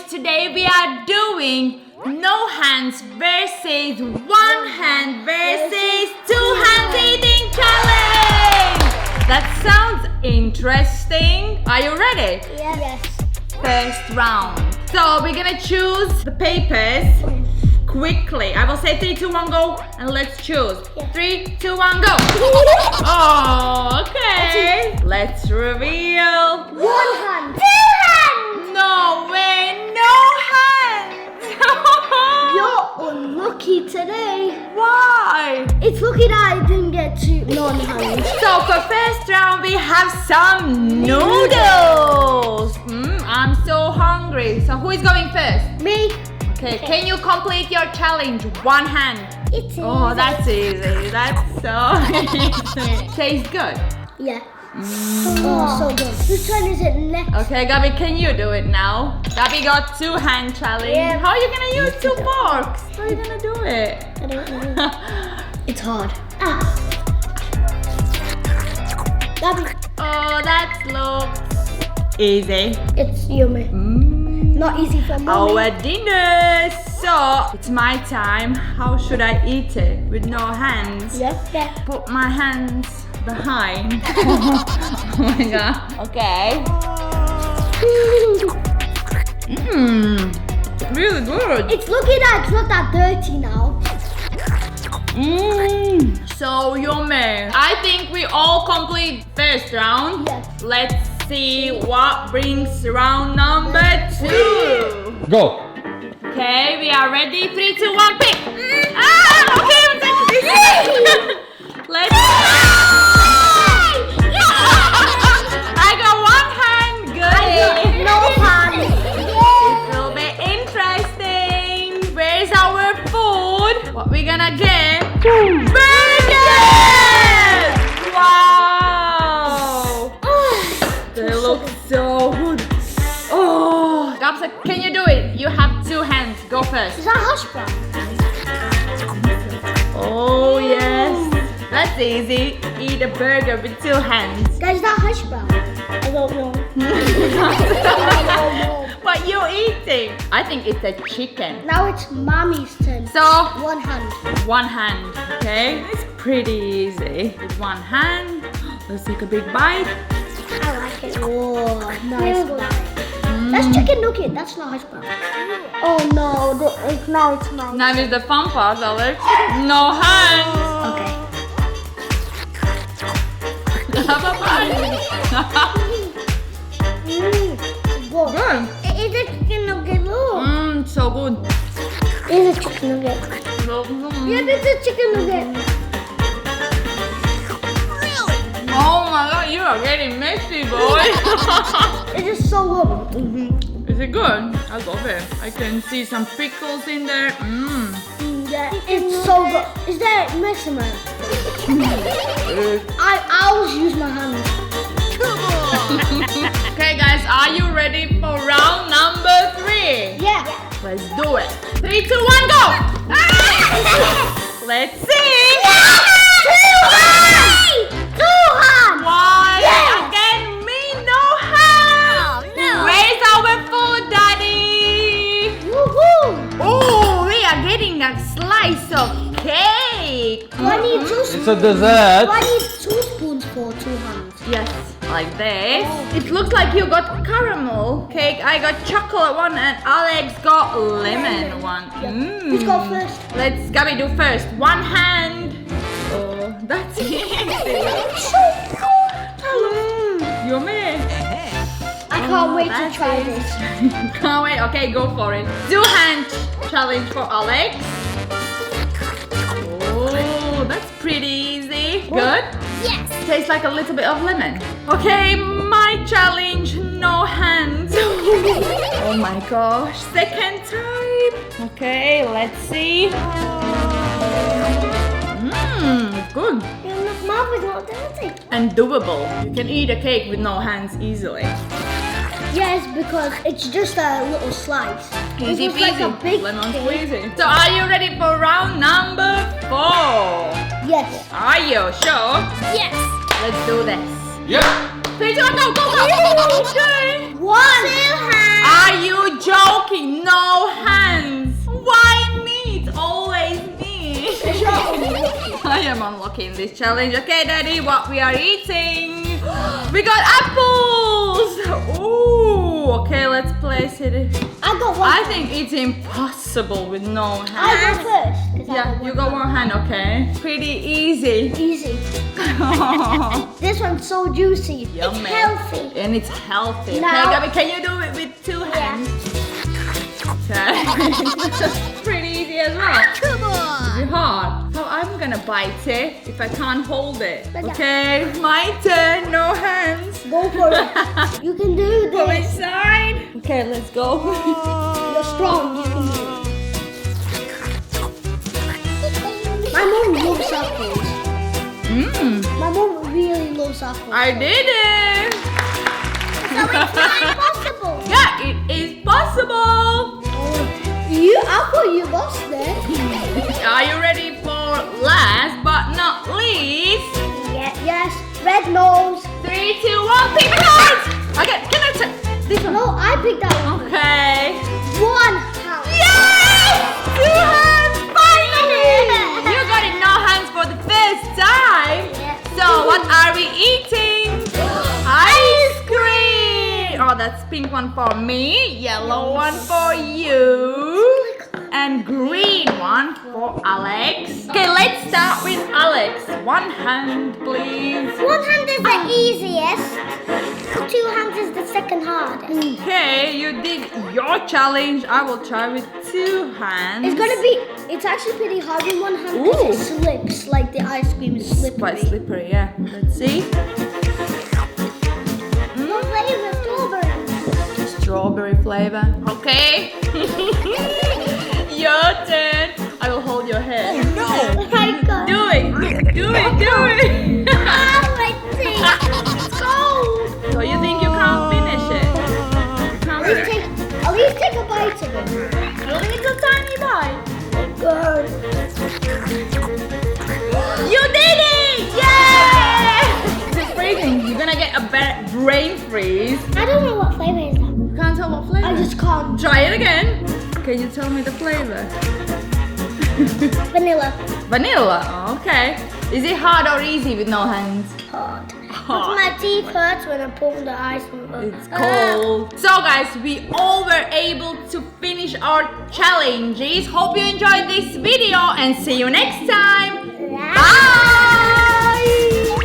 today we are doing no hands versus one hand versus two hands eating challenge. That sounds interesting. Are you ready? Yes. First round. So we're gonna choose the papers quickly. I will say 3, 2, 1, go, and let's choose. 3, 2, 1, go. Oh, okay. Let's reveal. One hand. Two hands. No way, no hands. You're unlucky today. Why? It's lucky that I didn't get two non-hands. So for first round we have some noodles. I'm so hungry. So who is going first? Me. Okay, can you complete your challenge? One hand. It's easy. Oh, that's easy. That's so easy. Tastes good. Yeah. Oh, so good. Whose turn is it next? Okay, Gaby, can you do it now? Gaby got 2-hand challenge. Yeah. How are you gonna use 2 forks? How are you gonna do it? I don't know. It's hard. Gaby. Oh, that looks easy. It's yummy. Not easy for mommy. Our dinner. So it's my time. How should I eat it? With no hands? Yeah. Put my hands behind. Oh my god. Okay. Really good. It's lucky that it's not that dirty now. So yummy. I think we all complete first round. Yes. Let's see what brings round number 2. Go! Okay, we are ready. 3, 2, 1, pick. Okay, I'm taking this. Let's. I got one hand. Good. No hands. It will be interesting. Where's our food? What we gonna get? Burgers! Wow! They look so good. Oh, Gabsa, can you do it? You have 2 hands. Go first. Is that hash brown? Oh yes, that's easy. Eat a burger with 2 hands. Guys, is that hash brown? I don't know. What you eating? I think it's a chicken. Now it's mommy's turn. So One hand. 1 hand, okay? It's pretty easy. With 1 hand, let's take a big bite. I like it. Oh, nice bite. That's chicken nugget. That's not hash brown. Oh no! Now it's mine. Now is the fun part, Alex. No hands. Okay. Have a bite. Good. Good. Is it chicken nugget? Look. So good. Is it chicken nugget? Yeah, this is chicken nugget. Oh my god, you are getting messy, boy. It is so good. Is it good? I love it. I can see some pickles in there. Yeah, it's so good. Is there measurement? I always use my hands. Okay guys, are you ready for round number 3? Yeah. Let's do it. 3, 2, 1, go! Let's see! Two hands! Why? Yes! Again, me no hands! Oh, no. Where's our food, Daddy? Woohoo! Oh, we are getting a slice of cake. Do I need 2 spoons? It's a dessert. Do I need 2 spoons for 2 hands? Yes, like this. It looks like you got caramel cake. I got chocolate one and Alex got lemon one. Let's go first. Let's Gaby do first. 1 hand. Oh, that's easy. Yummy. I can't wait to That's try easy. this. Can't wait. Okay, go for it. 2-hand challenge for Alex. Oh, that's pretty easy. Good? Yes. Tastes like a little bit of lemon. Okay, my challenge, no hands. Oh my gosh, second time. Okay, let's see. Good. Look, mom is not dirty. And doable. You can eat a cake with no hands easily. Yes, because it's just a little slice. Easy This was like peasy. a big Lemon cake. squeezy. So are you ready for round number 4? Yes. Are you sure? Yes. Let's do this. Yep. 3, 2, 1, go, go, go. Okay. 1. 2 hands. Are you joking? lucky in this challenge. Okay, Daddy, what we are eating? We got apples. Ooh, okay, let's place it. I got one. I think it's impossible with no hand. I go first. 'Cause I Yeah, you got one hand, okay? Pretty easy. Easy. This one's so juicy. Yummy. It's healthy. And it's healthy. Now- Okay, Gaby, can you do it with 2 hands? Okay. Pretty easy as well. Come on. It's hard. So I'm gonna bite it if I can't hold it. But Okay, my turn. No hands. Go for it. You can do Go this. inside. Okay, let's go. You're strong. You can do it. My mom loves apples. My mom really loves apples. I did it. So it's not impossible. Yeah, it is possible. I thought you lost there. Are you ready for last but not least? Yes. Red nose. 3, 2, 1, pick cards. Okay, can I take this one? No, I picked that one. Okay. One hand. Yes! 2 hands, finally! Yeah. You got it no hands for the first time. Yeah. So what are we eating? Ice cream! Oh, that's pink one for me, yellow one for you, and green one for Alex. Okay, let's start with Alex. 1 hand, please. One hand is the easiest. 2 hands is the second hardest. Okay, you did your challenge. I will try with 2 hands. It's actually pretty hard with one hand because it slips, like the ice cream is slippery. Quite slippery, yeah. Let's see. What flavor? Strawberry. Strawberry flavor. Okay. Your turn. I will hold your head. Oh my God. Do it. Do it. Do it. Oh, I think it's cold. So you think you can't finish it? You can't At least take a bite of it. A little tiny bite. Good. You did it! Yay! It's freezing. You're gonna get a brain freeze. I don't know what flavor is that. You can't tell what flavor. I just can't. Try it again. Can you tell me the flavor? Vanilla. Vanilla. Okay. Is it hard or easy with no hands? Hard. Hard. My teeth hurts when I pull the ice cream. It's cold. So guys, we all were able to finish our challenges. Hope you enjoyed this video and see you next time. Bye!